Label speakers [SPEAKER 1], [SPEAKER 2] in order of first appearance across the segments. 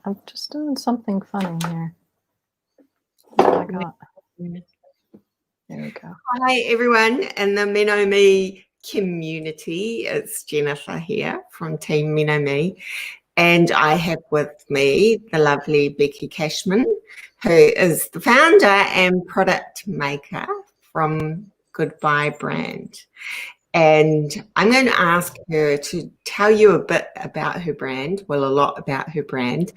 [SPEAKER 1] I'm just doing something funny here. Oh my God. There we go.
[SPEAKER 2] Hi, everyone in the MenoMe community. It's Jennifer here from Team MenoMe. And I have with me the lovely Becky Cashman, who is the founder and product maker from Goodbye brand. And I'm going to ask her to tell you a bit about her brand, well, a lot about her brand,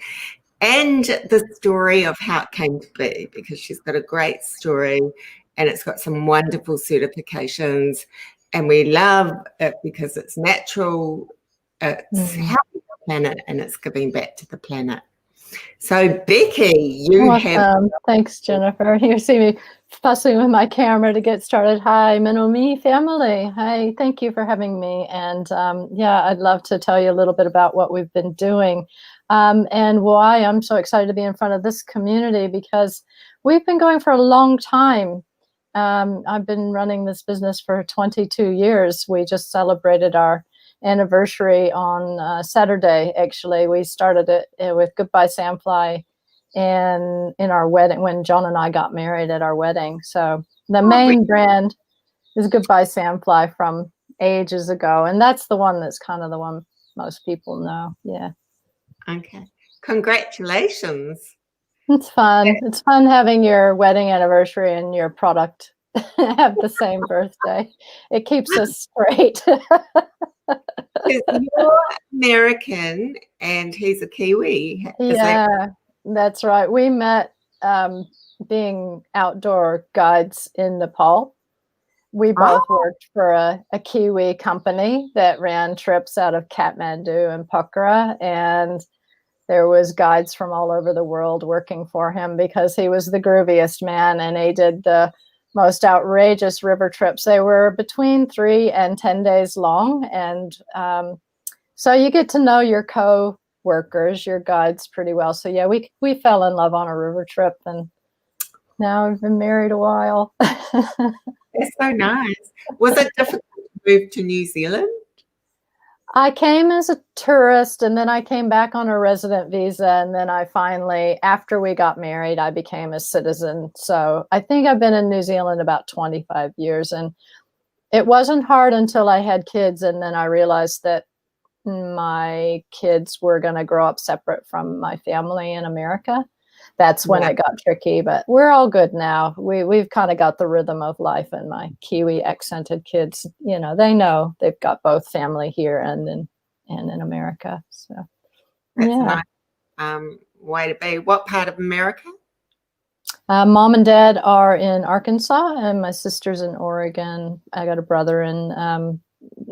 [SPEAKER 2] and the story of how it came to be, because she's got a great story and it's got some wonderful certifications. And we love it because it's natural, it's helping the planet, and it's giving back to the planet. So, Becky, you have...
[SPEAKER 1] Thanks, Jennifer. You see me fussing with my camera to get started. Hi, MenoMe family. Hi, thank you for having me. And yeah, I'd love to tell you a little bit about what we've been doing and why I'm so excited to be in front of this community, because we've been going for a long time. I've been running this business for 22 years. We just celebrated our anniversary on Saturday. Actually, we started it with Goodbye Sandfly and in our wedding, when John and I got married at our wedding. So the main brand is Goodbye Sandfly from ages ago, and that's the one that's kind of the one most people know. Yeah.
[SPEAKER 2] Okay. Congratulations.
[SPEAKER 1] It's fun. It's fun having your wedding anniversary and your product have the same birthday. It keeps us straight.
[SPEAKER 2] You're American and he's a Kiwi.
[SPEAKER 1] Yeah, that's right. We met being outdoor guides in Nepal. We both worked for a Kiwi company that ran trips out of Kathmandu and Pokhara, and there was guides from all over the world working for him because he was the grooviest man, and he did the most outrageous river trips. They were between 3 and 10 days long. And so you get to know your co-workers, your guides pretty well. So yeah, we fell in love on a river trip, and now we've been married a while.
[SPEAKER 2] It's so nice. Was it difficult to move to New Zealand?
[SPEAKER 1] I came as a tourist, and then I came back on a resident visa, and then I finally, after we got married, I became a citizen. So I think I've been in New Zealand about 25 years, and it wasn't hard until I had kids, and then I realized that my kids were going to grow up separate from my family in America. That's when it got tricky, but we're all good now. We've kind of got the rhythm of life, and my Kiwi accented kids, you know, they know they've got both family here and in America. So
[SPEAKER 2] that's a nice way to be. What part of America?
[SPEAKER 1] Mom and dad are in Arkansas, and my sister's in Oregon. I got a brother in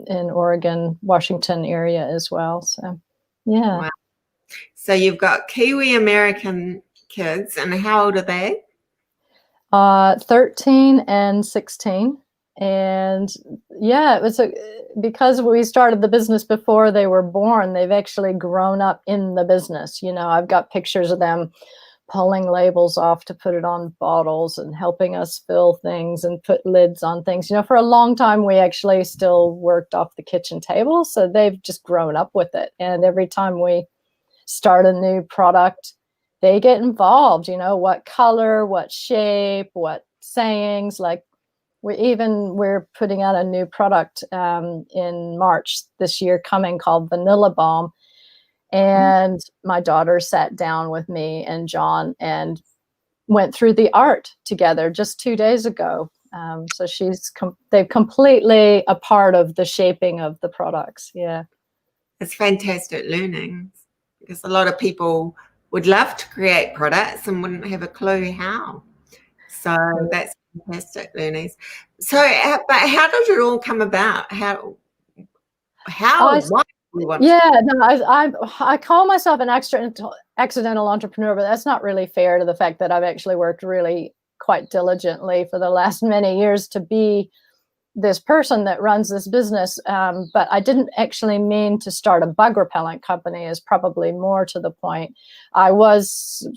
[SPEAKER 1] Oregon, Washington area as well. So yeah.
[SPEAKER 2] Wow. So you've got Kiwi American kids, and how old are they?
[SPEAKER 1] 13 and 16. And yeah, it was because we started the business before they were born, they've actually grown up in the business. You know, I've got pictures of them pulling labels off to put it on bottles and helping us fill things and put lids on things. You know, for a long time, we actually still worked off the kitchen table. So they've just grown up with it. And every time we start a new product, they get involved, you know, what color, what shape, what sayings. Like we're putting out a new product in March this year coming called Vanilla Balm. And my daughter sat down with me and John and went through the art together just 2 days ago. So they're completely a part of the shaping of the products. Yeah.
[SPEAKER 2] It's fantastic learning, because a lot of people would love to create products and wouldn't have a clue how. So that's fantastic learnings. So, but how did it all come about?
[SPEAKER 1] I call myself an accidental entrepreneur, but that's not really fair to the fact that I've actually worked really quite diligently for the last many years to be this person that runs this business. But I didn't actually mean to start a bug repellent company, is probably more to the point. I was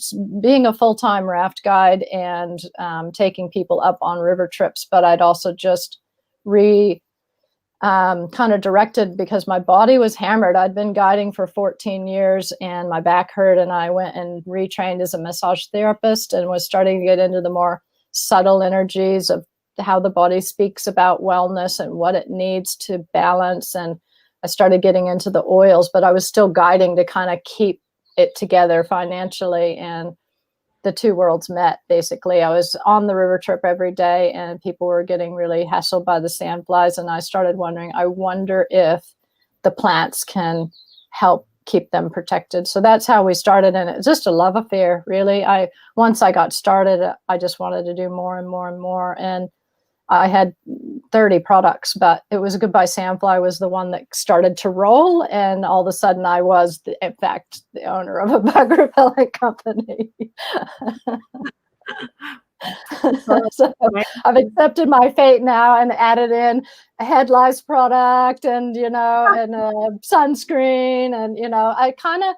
[SPEAKER 1] being a full-time raft guide and taking people up on river trips, but I'd also just kind of directed because my body was hammered. I'd been guiding for 14 years and my back hurt, and I went and retrained as a massage therapist and was starting to get into the more subtle energies of how the body speaks about wellness and what it needs to balance. And I started getting into the oils, but I was still guiding to kind of keep it together financially. And the two worlds met, basically. I was on the river trip every day and people were getting really hassled by the sandflies. And I started wondering, I wonder if the plants can help keep them protected. So that's how we started. And it's just a love affair, really. Once I got started, I just wanted to do more and more and more. And I had 30 products, but it was Goodbye Sandfly was the one that started to roll. And all of a sudden I was, in fact, the owner of a bug repellent company. So I've accepted my fate now and added in a head lice product and, and a sunscreen. And, I kind of,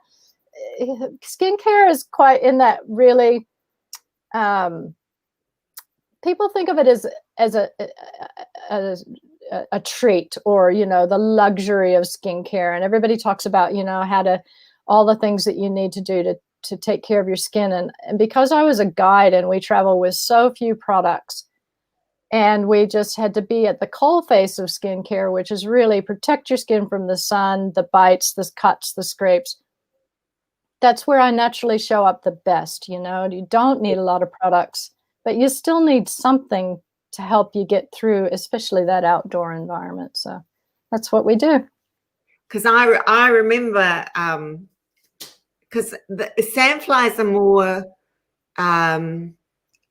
[SPEAKER 1] skincare is quite in that really, people think of it as a treat, or the luxury of skincare, and everybody talks about how to, all the things that you need to do to take care of your skin. And because I was a guide and we travel with so few products, and we just had to be at the coal face of skincare, which is really protect your skin from the sun, the bites, the cuts, the scrapes. That's where I naturally show up the best. You don't need a lot of products, but you still need something to help you get through, especially that outdoor environment. So that's what we do.
[SPEAKER 2] Because I remember, because the sandflies are more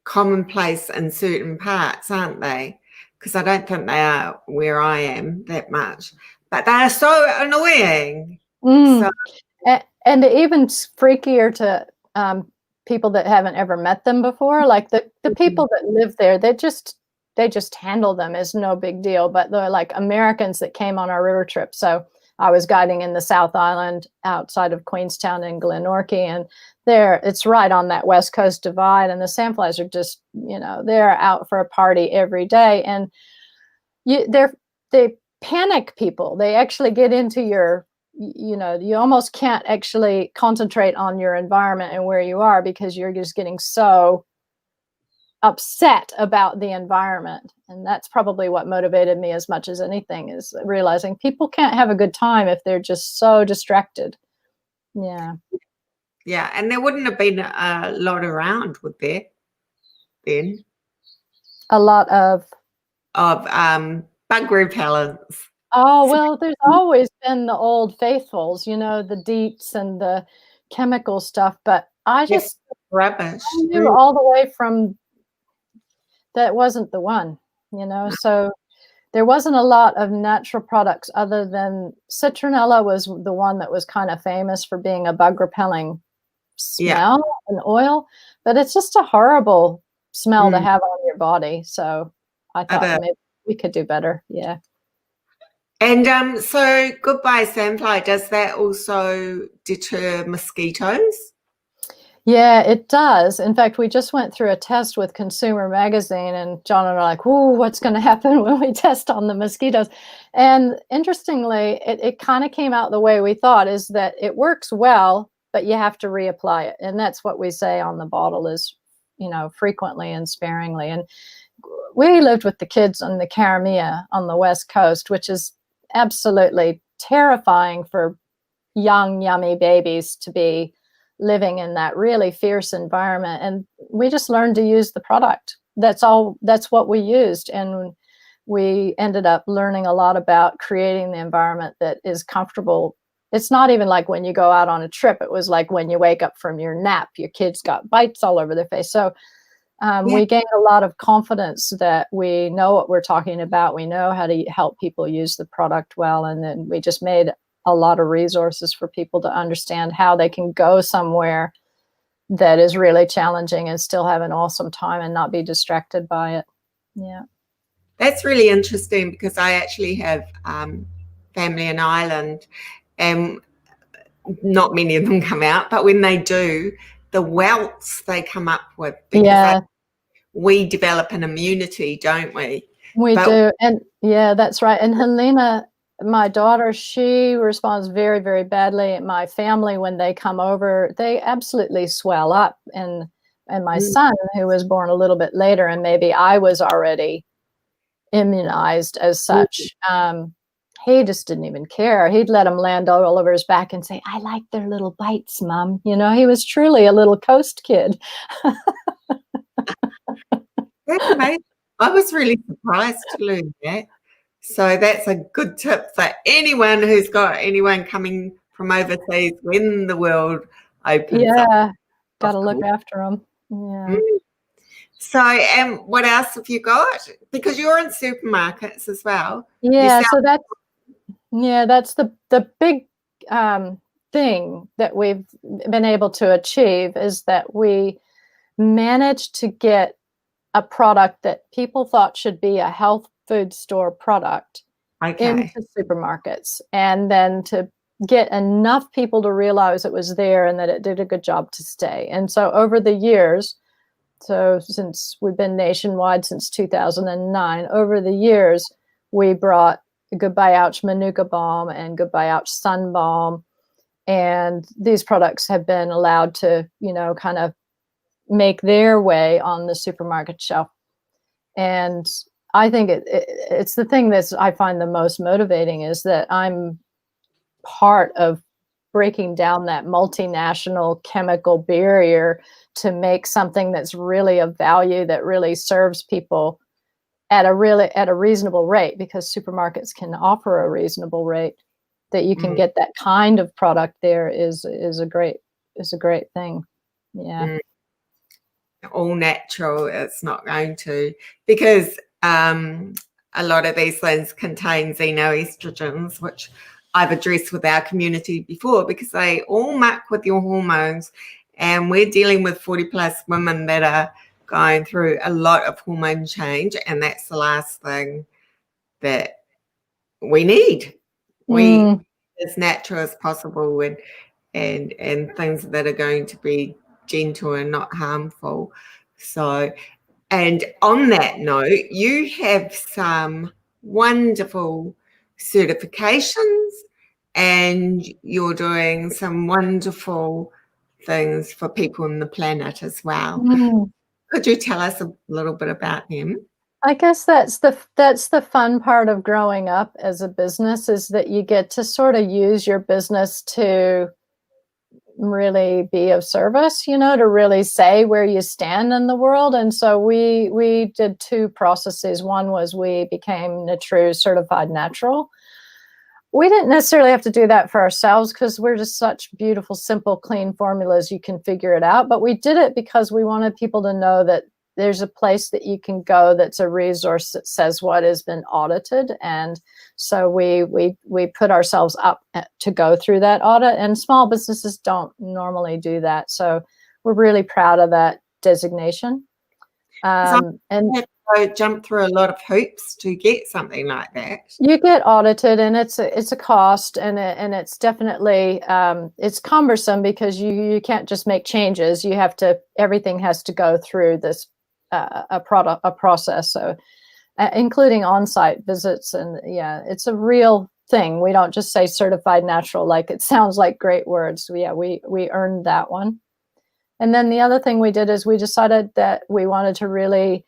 [SPEAKER 2] commonplace in certain parts, aren't they? Because I don't think they are where I am that much, but they are so annoying. So.
[SPEAKER 1] And even freakier to people that haven't ever met them before, like the people that live there, they just handle them as no big deal. But they're like Americans that came on our river trip. So I was guiding in the South Island outside of Queenstown and Glenorchy, and it's right on that West Coast divide. And the sandflies are just, they're out for a party every day. And they panic people. They actually get into your, you almost can't actually concentrate on your environment and where you are because you're just getting so upset about the environment. And that's probably what motivated me as much as anything, is realizing people can't have a good time if they're just so distracted. Yeah.
[SPEAKER 2] Yeah. And there wouldn't have been a lot around, would there, then?
[SPEAKER 1] A lot of
[SPEAKER 2] bug repellents.
[SPEAKER 1] Oh, well, there's always been the old faithfuls, the DEETs and the chemical stuff, but I just
[SPEAKER 2] rubbish.
[SPEAKER 1] I knew all the way from that wasn't the one, so there wasn't a lot of natural products other than citronella was the one that was kind of famous for being a bug repelling smell and oil, but it's just a horrible smell to have on your body. So I thought maybe we could do better. Yeah.
[SPEAKER 2] And so Goodbye Sandfly, does that also deter mosquitoes?
[SPEAKER 1] Yeah, it does. In fact, we just went through a test with Consumer Magazine, and John and I are like, "Ooh, what's going to happen when we test on the mosquitoes?" And interestingly, it kind of came out the way we thought, is that it works well, but you have to reapply it. And that's what we say on the bottle is, frequently and sparingly. And we lived with the kids on the Karamia on the West Coast, which is absolutely terrifying for young, yummy babies to be living in that really fierce environment. And we just learned to use the product. That's what we used. And we ended up learning a lot about creating the environment that is comfortable. It's not even like when you go out on a trip. It was like when you wake up from your nap, your kids got bites all over their face. So we gained a lot of confidence that we know what we're talking about. We know how to help people use the product well. And then we just made a lot of resources for people to understand how they can go somewhere that is really challenging and still have an awesome time and not be distracted by it. Yeah.
[SPEAKER 2] That's really interesting, because I actually have family in Ireland, and not many of them come out, but when they do, the welts they come up with, because we develop an immunity, don't we?
[SPEAKER 1] We
[SPEAKER 2] But
[SPEAKER 1] do. And yeah, that's right. And Helena, my daughter, she responds very, very badly. My family, when they come over, they absolutely swell up. And my
[SPEAKER 2] mm,
[SPEAKER 1] son, who was born a little bit later, and maybe I was already immunized as
[SPEAKER 2] mm.
[SPEAKER 1] such, he just didn't even care. He'd let them land all over his back and say, "I like their little bites, Mom." You know, he was truly a little coast kid.
[SPEAKER 2] That's amazing. I was really surprised to learn that. So that's a good tip for anyone who's got anyone coming from overseas when the world opens up,
[SPEAKER 1] Yeah, got
[SPEAKER 2] of
[SPEAKER 1] to look
[SPEAKER 2] course.
[SPEAKER 1] after them. Yeah.
[SPEAKER 2] Mm. So, and what else have you got? Because you're in supermarkets as well. You
[SPEAKER 1] Yeah,
[SPEAKER 2] sell.
[SPEAKER 1] so that's the big thing that we've been able to achieve, is that we managed to get a product that people thought should be a health food store product
[SPEAKER 2] Okay.
[SPEAKER 1] into supermarkets, and then to get enough people to realize it was there and that it did a good job to stay. And so over the years, so since we've been nationwide since 2009, over the years, we brought Goodbye Ouch Manuka Balm and Goodbye Ouch Sun Balm. And these products have been allowed to, kind of make their way on the supermarket shelf. And I think it's the thing that I find the most motivating, is that I'm part of breaking down that multinational chemical barrier to make something that's really of value, that really serves people at a reasonable rate, because supermarkets can offer a reasonable rate. That you can
[SPEAKER 2] Mm,
[SPEAKER 1] get that kind of product there is a great thing. Yeah.
[SPEAKER 2] mm. All natural, it's not going to, because a lot of these things contain xenoestrogens, which I've addressed with our community before, because they all muck with your hormones, and we're dealing with 40 plus women that are going through a lot of hormone change, and that's the last thing that we need. We,
[SPEAKER 1] Mm.
[SPEAKER 2] as natural as possible, and things that are going to be gentle and not harmful. So, and on that note, you have some wonderful certifications, and you're doing some wonderful things for people on the planet as well.
[SPEAKER 1] Mm.
[SPEAKER 2] Could you tell us a little bit about them?
[SPEAKER 1] I guess that's the fun part of growing up as a business, is that you get to sort of use your business to really be of service, to really say where you stand in the world. And so we did two processes. One was we became NATRUE certified natural. We didn't necessarily have to do that for ourselves, because we're just such beautiful, simple, clean formulas. You can figure it out. But we did it because we wanted people to know that there's a place that you can go that's a resource that says what has been audited. And so we put ourselves up to go through that audit, and small businesses don't normally do that. So we're really proud of that designation.
[SPEAKER 2] Because
[SPEAKER 1] And
[SPEAKER 2] I have to jump through a lot of hoops to get something like that.
[SPEAKER 1] you get audited, and it's a cost, and it's definitely it's cumbersome, because you can't just make changes. You have to, everything has to go through this a process, so including on-site visits. And yeah, it's a real thing. We don't just say certified natural like it sounds like great words. We earned that one. And then the other thing we did is we decided that we wanted to really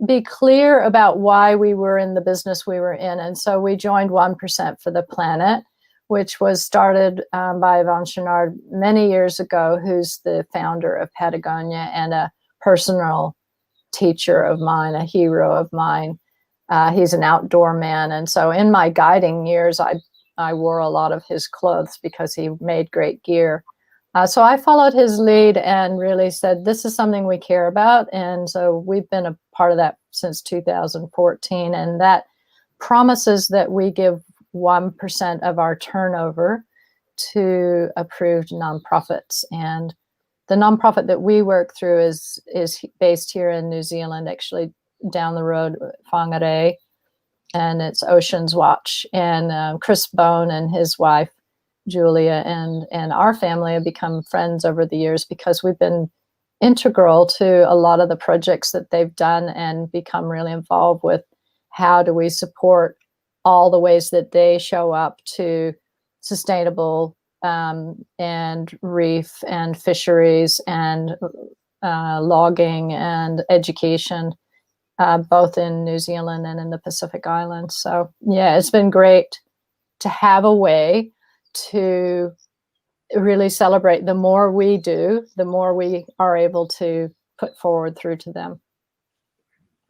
[SPEAKER 1] be clear about why we were in the business we were in. And so we joined 1% for the Planet, which was started by Yvon Chouinard many years ago, who's the founder of Patagonia and a personal teacher of mine, a hero of mine. He's an outdoor man. And so in my guiding years, I wore a lot of his clothes because he made great gear. So I followed his lead and really said, this is something we care about. And so we've been a part of that since 2014. And that promises that we give 1% of our turnover to approved nonprofits. And the nonprofit that we work through is based here in New Zealand, actually down the road, Whangarei, and it's Ocean's Watch. And Chris Bone and his wife, Julia, and our family have become friends over the years, because we've been integral to a lot of the projects that they've done and become really involved with how do we support all the ways that they show up to sustainable and reef and fisheries and logging and education, both in New Zealand and in the Pacific Islands. So yeah, it's been great to have a way to really celebrate. The more we do, the more we are able to put forward through to them.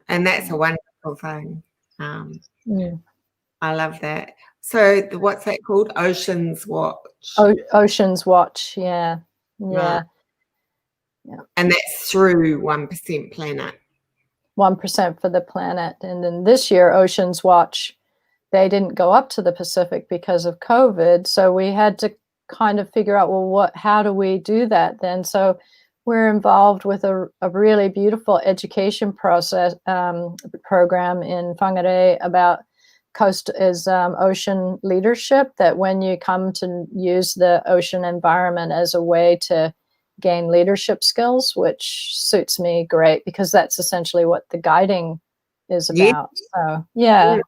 [SPEAKER 2] And that's a wonderful thing.
[SPEAKER 1] Mm.
[SPEAKER 2] I love that. So what's that called? Oceans Watch.
[SPEAKER 1] Oceans Watch, yeah.
[SPEAKER 2] Right. And that's through 1% Planet.
[SPEAKER 1] 1% for the planet. And then this year, Oceans Watch, they didn't go up to the Pacific because of COVID. So we had to kind of figure out, well, how do we do that then? So we're involved with a really beautiful education process program in Whangarei about ocean leadership, that when you come to use the ocean environment as a way to gain leadership skills, which suits me great because that's essentially what the guiding is about. So yeah.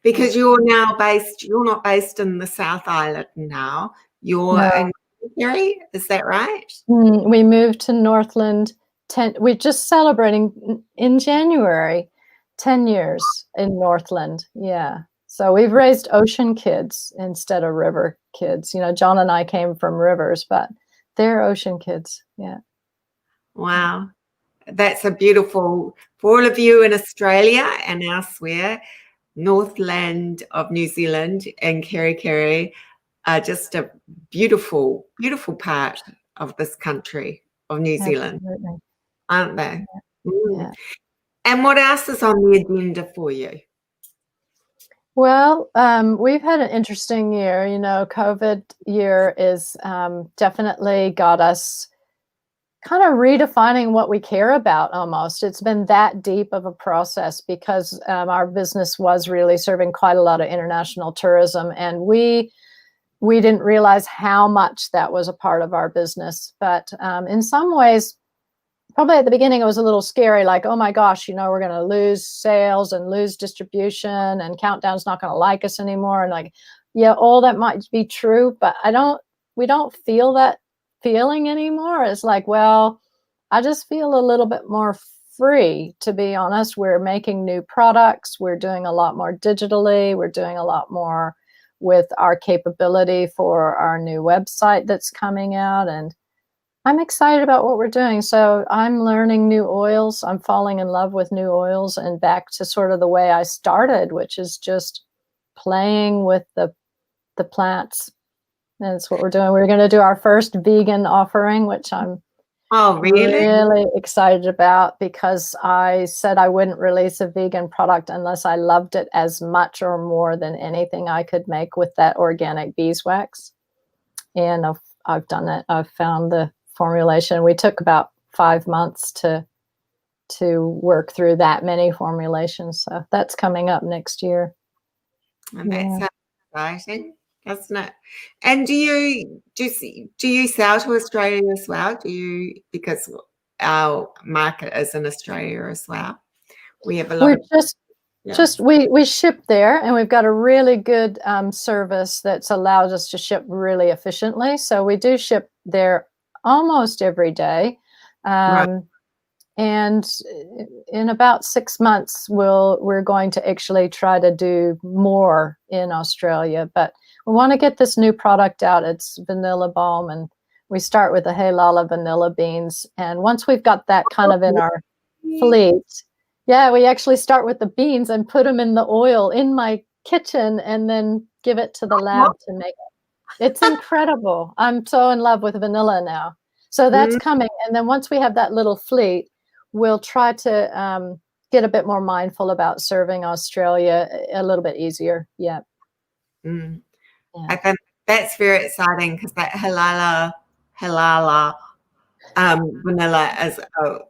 [SPEAKER 2] Because you're not based in the South Island now. You're in Kerry, is that right?
[SPEAKER 1] We moved to Northland. We're just celebrating in January 10 years in Northland. Yeah. So we've raised ocean kids instead of river kids. You know, John and I came from rivers, but they're ocean kids. Yeah.
[SPEAKER 2] Wow. That's a beautiful, for all of you in Australia and elsewhere, Northland of New Zealand and Kerry are just a beautiful, beautiful part of this country of New Zealand, aren't they?
[SPEAKER 1] Yeah.
[SPEAKER 2] And what else is on the agenda for you?
[SPEAKER 1] Well, we've had an interesting year. You know, COVID year is definitely got us kind of redefining what we care about almost. It's been that deep of a process because our business was really serving quite a lot of international tourism, and we didn't realize how much that was a part of our business. But in some ways, probably at the beginning, it was a little scary, like, oh my gosh, you know, we're going to lose sales and lose distribution and Countdown's not going to like us anymore. And like, yeah, all that might be true, but we don't feel that feeling anymore. It's like, well, I just feel a little bit more free, to be honest. We're making new products. We're doing a lot more digitally. We're doing a lot more with our capability for our new website that's coming out. And I'm excited about what we're doing. So I'm learning new oils. I'm falling in love with new oils and back to sort of the way I started, which is just playing with the plants. That's what we're doing. We're going to do our first vegan offering, which I'm really excited about, because I said I wouldn't release a vegan product unless I loved it as much or more than anything I could make with that organic beeswax. And I've done it. I've found the formulation. We took about 5 months to work through that many formulations. So that's coming up next year.
[SPEAKER 2] And that's exciting, doesn't it? And do you sell to Australia as well? Because our market is in Australia as well. We have a lot
[SPEAKER 1] we ship there, and we've got a really good service that's allowed us to ship really efficiently. So we do ship there almost every day. And in about 6 months, we're going to actually try to do more in Australia. But we want to get this new product out. It's vanilla balm, and we start with the Halala vanilla beans. And once we've got that kind of in our fleet, we actually start with the beans and put them in the oil in my kitchen and then give it to the lab to make it. It's incredible. I'm so in love with vanilla now. So that's coming. And then once we have that little fleet, we'll try to get a bit more mindful about serving Australia a little bit easier. Yeah.
[SPEAKER 2] I think that's very exciting, because that halala vanilla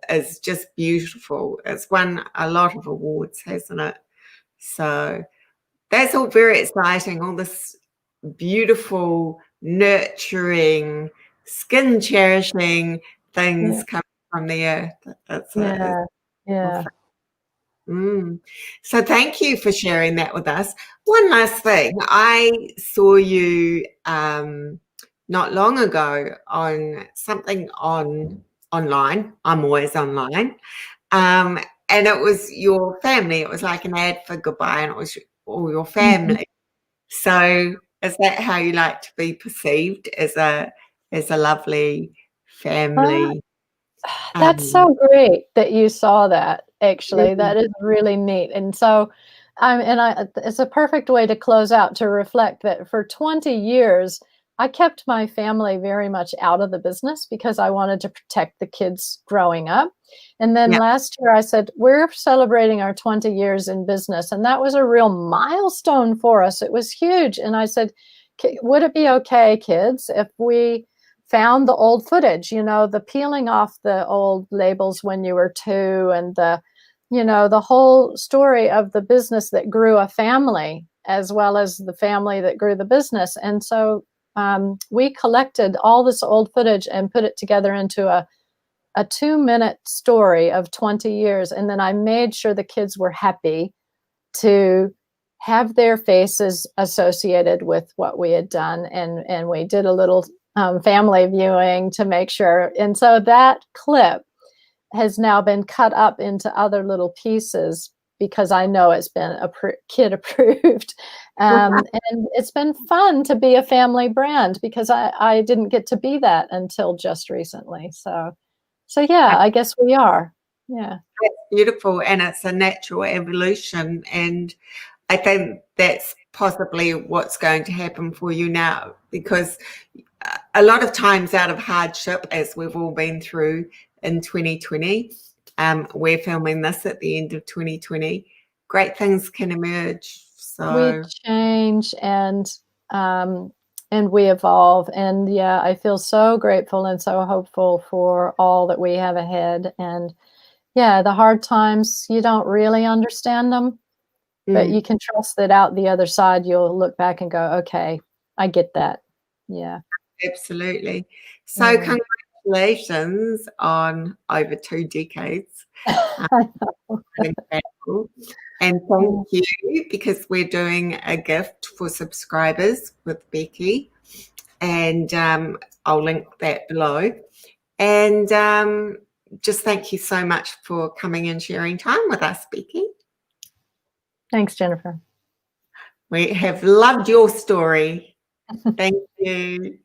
[SPEAKER 2] is just beautiful. It's won a lot of awards, hasn't it? So that's all very exciting. All this beautiful, nurturing, skin cherishing things come from the earth. It's
[SPEAKER 1] Yeah. Yeah.
[SPEAKER 2] So thank you for sharing that with us. One last thing, I saw you not long ago on something online. I'm always online. And it was your family. It was like an ad for Goodbye, and it was all your family. So is that how you like to be perceived, as a lovely family?
[SPEAKER 1] That's so great that you saw that, actually. That is really neat. And so, it's a perfect way to close out, to reflect that for 20 years, I kept my family very much out of the business because I wanted to protect the kids growing up. And then
[SPEAKER 2] Yeah.
[SPEAKER 1] last year I said, we're celebrating our 20 years in business. And that was a real milestone for us. It was huge. And I said, would it be okay, kids, if we found the old footage, the peeling off the old labels when you were 2, and the whole story of the business that grew a family, as well as the family that grew the business. And so we collected all this old footage and put it together into a 2-minute story of 20 years. And then I made sure the kids were happy to have their faces associated with what we had done. And we did a little family viewing to make sure. And so that clip has now been cut up into other little pieces, because I know it's been kid approved. And it's been fun to be a family brand, because I didn't get to be that until just recently. So yeah, I guess we are. Yeah.
[SPEAKER 2] That's beautiful. And it's a natural evolution. And I think that's possibly what's going to happen for you now, because a lot of times, out of hardship, as we've all been through in 2020, we're filming this at the end of 2020, great things can emerge. So
[SPEAKER 1] we change and we evolve. And yeah, I feel so grateful and so hopeful for all that we have ahead. And yeah, the hard times, you don't really understand them, but you can trust that out the other side, you'll look back and go, okay, I get that. Yeah.
[SPEAKER 2] Absolutely. So congratulations on over 2 decades. And thank you, because we're doing a gift for subscribers with Becky, and I'll link that below. And just thank you so much for coming and sharing time with us, Becky.
[SPEAKER 1] Thanks, Jennifer.
[SPEAKER 2] We have loved your story. Thank you.